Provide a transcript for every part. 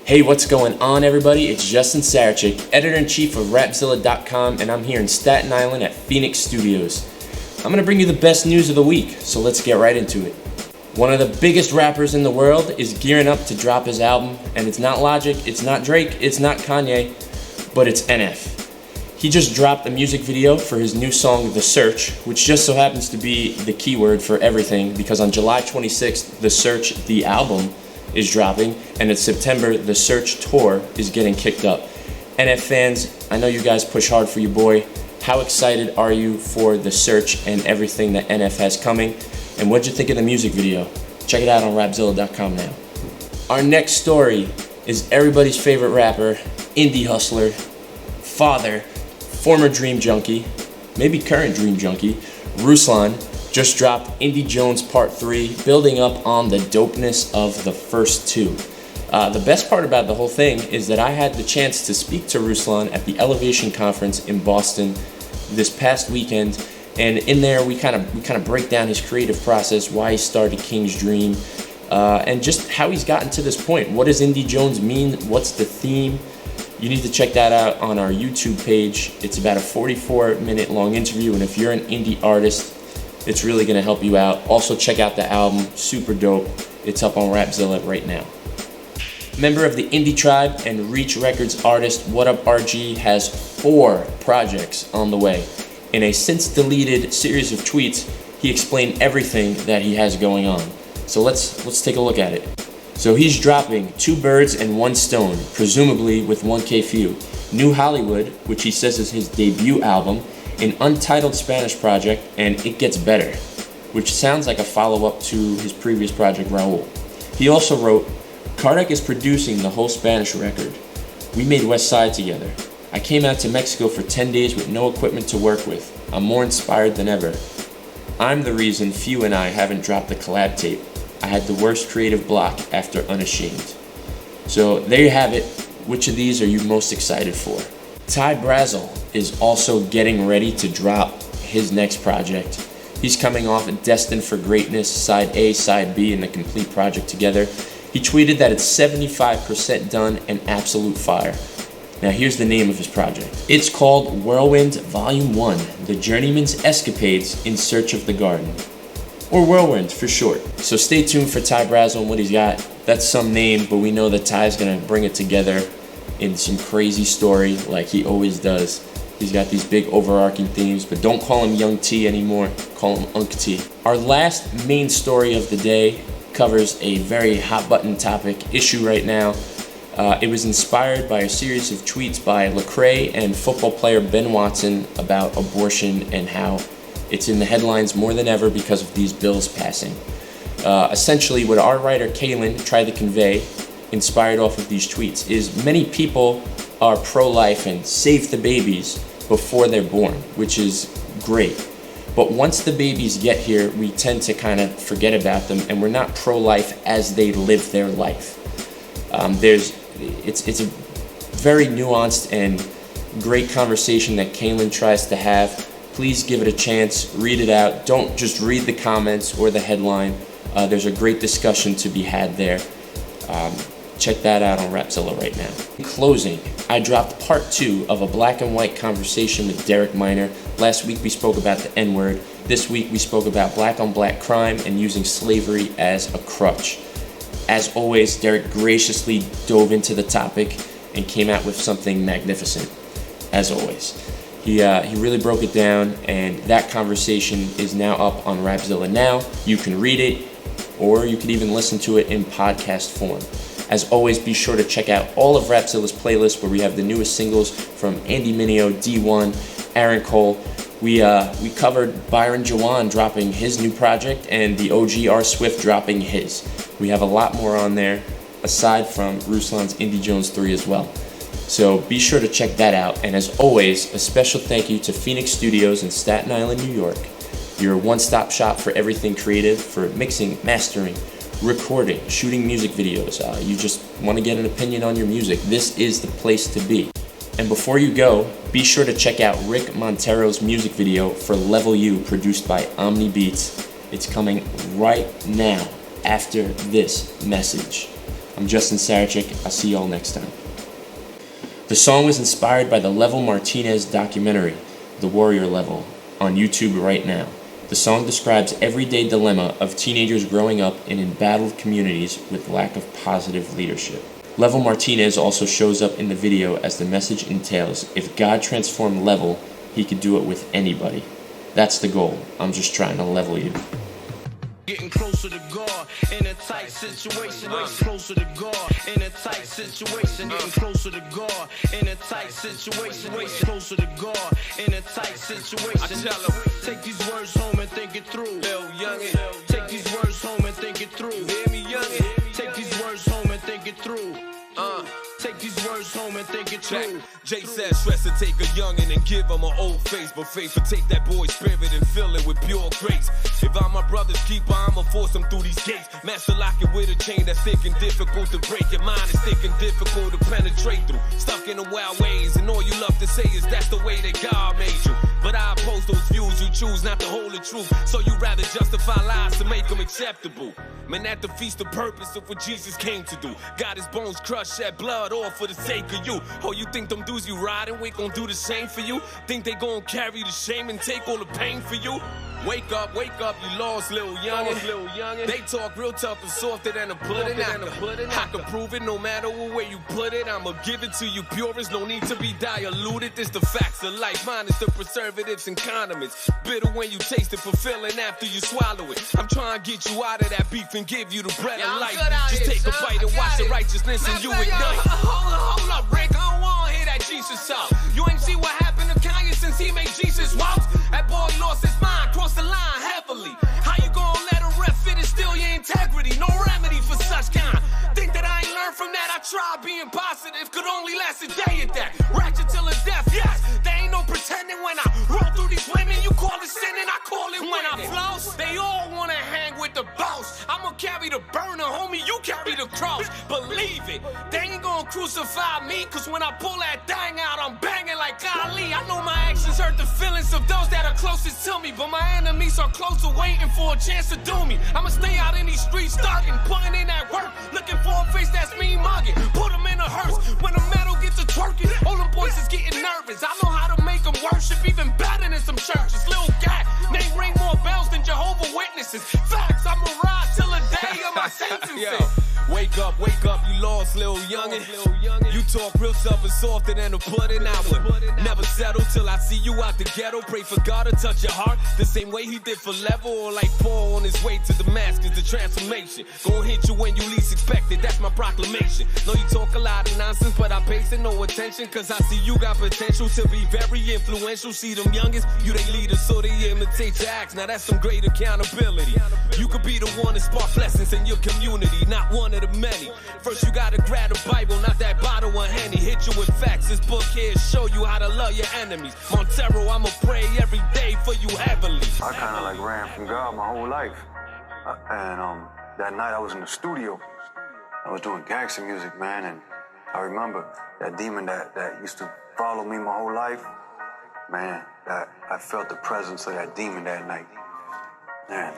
Hey, what's going on, everybody? It's Justin Sarachik, editor-in-chief of Rapzilla.com, and I'm here in Staten Island at Fenix Studios. I'm going to bring you the best news of the week, so let's get right into it. One of the biggest rappers in the world is gearing up to drop his album, and it's not Logic, it's not Drake, it's not Kanye, but it's NF. He just dropped a music video for his new song, The Search, which just so happens to be the keyword for everything, because on July 26th, The Search, the album, is dropping, and in September, The Search Tour is getting kicked up. NF fans, I know you guys push hard for your boy. How excited are you for The Search and everything that NF has coming? And what'd you think of the music video? Check it out on Rapzilla.com now. Our next story is everybody's favorite rapper, indie hustler, father, former Dream Junkie, maybe current Dream Junkie, Ruslan, just dropped Indie Jones Part 3, building up on the dopeness of the first two. The best part about the whole thing is that I had the chance to speak to Ruslan at the Elevation Conference in Boston this past weekend, and in there we kind of break down his creative process, why he started King's Dream, and just how he's gotten to this point. What does Indie Jones mean? What's the theme? You need to check that out on our YouTube page. It's about a 44-minute long interview, and if you're an indie artist, it's really going to help you out. Also, check out the album, super dope. It's up on Rapzilla right now. Member of the Indie Tribe and Reach Records artist WHATUPRG has 4 projects on the way. In a since-deleted series of tweets, he explained everything that he has going on. So let's take a look at it. So he's dropping 2 birds and 1 stone, presumably with 1K view. New Hollywood, which he says is his debut album, an untitled Spanish project, and It Gets Better, which sounds like a follow-up to his previous project, Raul. He also wrote, Kardec is producing the whole Spanish record. We made West Side together. I came out to Mexico for 10 days with no equipment to work with. I'm more inspired than ever. I'm the reason Few and I haven't dropped the collab tape. I had the worst creative block after Unashamed. So there you have it. Which of these are you most excited for? Brasel is also getting ready to drop his next project. He's coming off Destined for Greatness, Side A, Side B, and the complete project together. He tweeted that it's 75% done and absolute fire. Now here's the name of his project. It's called Whirlwind Volume 1, The Journeyman's Escapades in Search of the Garden. Or Whirlwind for short. So stay tuned for Brasel and what he's got. That's some name, but we know that Ty's gonna bring it together in some crazy story like he always does. He's got these big overarching themes, but don't call him Young T anymore, call him Unk T. Our last main story of the day covers a very hot button topic, issue right now. It was inspired by a series of tweets by Lecrae and football player Ben Watson about abortion and how it's in the headlines more than ever because of these bills passing. Essentially, what our writer Kaylin tried to convey, inspired off of these tweets, is many people are pro-life and save the babies before they're born, which is great. But once the babies get here, we tend to kind of forget about them, and we're not pro-life as they live their life. It's a very nuanced and great conversation that Kaylin tries to have. Please give it a chance, read it out. Don't just read the comments or the headline. There's a great discussion to be had there. Check that out on Rapzilla right now. In closing, I dropped part 2 of a black and white conversation with Derek Minor. Last week we spoke about the N-word. This week we spoke about black on black crime and using slavery as a crutch. As always, Derek graciously dove into the topic and came out with something magnificent, as always. He really broke it down, and that conversation is now up on Rapzilla now. You can read it, or you can even listen to it in podcast form. As always, be sure to check out all of Rapzilla's playlists where we have the newest singles from Andy Mineo, D1, Aaron Cole. We covered Byron Jawan dropping his new project and the OG R Swift dropping his. We have a lot more on there aside from Ruslan's Indie Jones 3 as well. So be sure to check that out. And as always, a special thank you to Fenix Studios in Staten Island, New York. Your one-stop shop for everything creative, for mixing, mastering, recording, shooting music videos. You just want to get an opinion on your music. This is the place to be. And before you go, be sure to check out Rick Montero's music video for Level U, produced by Omni Beats. It's coming right now after this message. I'm Justin Sarachik. I'll see y'all next time. The song was inspired by the Level Martinez documentary, The Warrior Level, on YouTube right now. The song describes everyday dilemma of teenagers growing up in embattled communities with lack of positive leadership. Level Martinez also shows up in the video as the message entails, if God transformed Level, he could do it with anybody. That's the goal. I'm just trying to level you. Getting closer to God in a tight situation. Closer to God in a tight situation. Getting closer to God in a tight situation. Closer to God in a tight situation. I tell them, take these words home and think it through. Little youngin', take these words home and think it through. You hear me, youngin'? Take these words home and think it through. Take these words home and think it through. Jay said stress to take a youngin' and give him an old face, but faith will take that boy's spirit and fill it with pure grace. If I'm my brother's keeper, I'ma force him through these gates. Master lock it with a chain that's thick and difficult to break. Your mind is thick and difficult to penetrate through. Stuck in the wild ways, and all you love to say is that's the way that God made you. But I oppose those views, you choose not to hold the truth. So you rather justify lies to make them acceptable. Man, that defeats the purpose of what Jesus came to do. Got his bones crushed, shed blood all for the sake of you. Oh, you think them dudes you riding with gon' do the same for you? Think they gon' carry the shame and take all the pain for you? Wake up, you lost, little youngin'. They talk real tough and softer than a pudding. I can prove it no matter what way you put it. I'ma give it to you purest, no need to be diluted. This the facts of life, minus the preservatives and condiments. Bitter when you taste it, fulfilling after you swallow it. I'm trying to get you out of that beef and give you the bread of life. Just take a bite and watch the righteousness and you ignite. Hold up, Rick, I don't wanna hear that Jesus talk. You ain't see what happened to Kanye since he made Jesus walk? That boy lost his mind, crossed the line heavily. How you gonna let a ref fit and steal your integrity? No remedy for such kind. Think that I ain't learned from that? I tried being positive, could only last a day at that. Ratchet till it's death, yes. There ain't no pretending when I roll through these women. You call it sinning, I call it when I floss. They all wanna hang with the boss. I'ma carry the burner, homie, you carry the cross. Believe it, they ain't gonna crucify me, cause when I pull that thing out, I'm banging like Ali. I know my actions hurt the feelings of those that are closest to me, but my enemies are closer, waiting for a chance to do me. I'ma stay out in these streets, thugging, putting in that work, looking for a face that's mean mugging. Put them in a hearse, when the metal gets to twerking, all them boys is getting nervous. I know how to make them worship even better than some churches. Little guy, name ring more bells than Jehovah's Witnesses. Facts, I'ma ride till the day of my sentencing. Wake up, you lost, little youngin'. You talk real tough and softer than a pudding. I would never settle till I see you out the ghetto. Pray for God to touch your heart the same way he did for Level, or like Paul on his way to Damascus. The transformation gon' hit you when you least expect it. That's my proclamation. Know you talk a lot of nonsense, but I pay no attention, cause I see you got potential to be very influential. See them youngest, you they leaders, so they imitate your acts. Now that's some great accountability. You could be the one to spark blessings in your community, not one of the many. First you gotta grab the Bible, not that bottle of Henny. Hit you with facts, this book here show you how to love your enemies. Montero, I'ma pray every day for you heavily. I kinda like ran from God my whole life. And that night I was in the studio. I was doing gangster music, man, and I remember that demon that used to follow me my whole life. Man, I felt the presence of that demon that night. Man,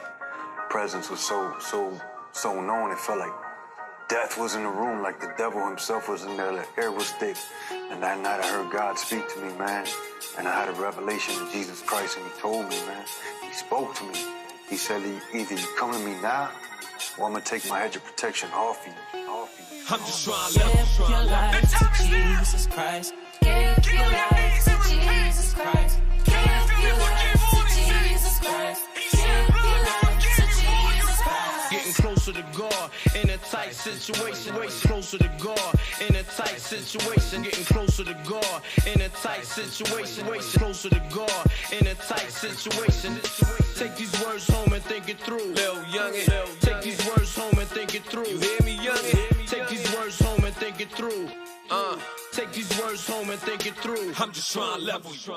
presence was so known. It felt like death was in the room, like the devil himself was in there, the air was thick. And that night I heard God speak to me, man. And I had a revelation of Jesus Christ, and he told me, man, he spoke to me. He said, either you come to me now, or I'm gonna take my hedge of protection off you. I'm just trying to give your life to Jesus Christ. Give your life to Jesus Christ. Give your life to Jesus Christ. Give your life to Jesus Christ. Getting closer to God in a tight situation. Closer to God in a tight situation. Getting closer to God in a tight situation. Closer to God in a tight situation. Take these words home and think it through. Little youngin'. Take these words home and think it through. You hear me, youngin'? Take these words home and think it through. Take these words home and think it through. I'm just trying to level you.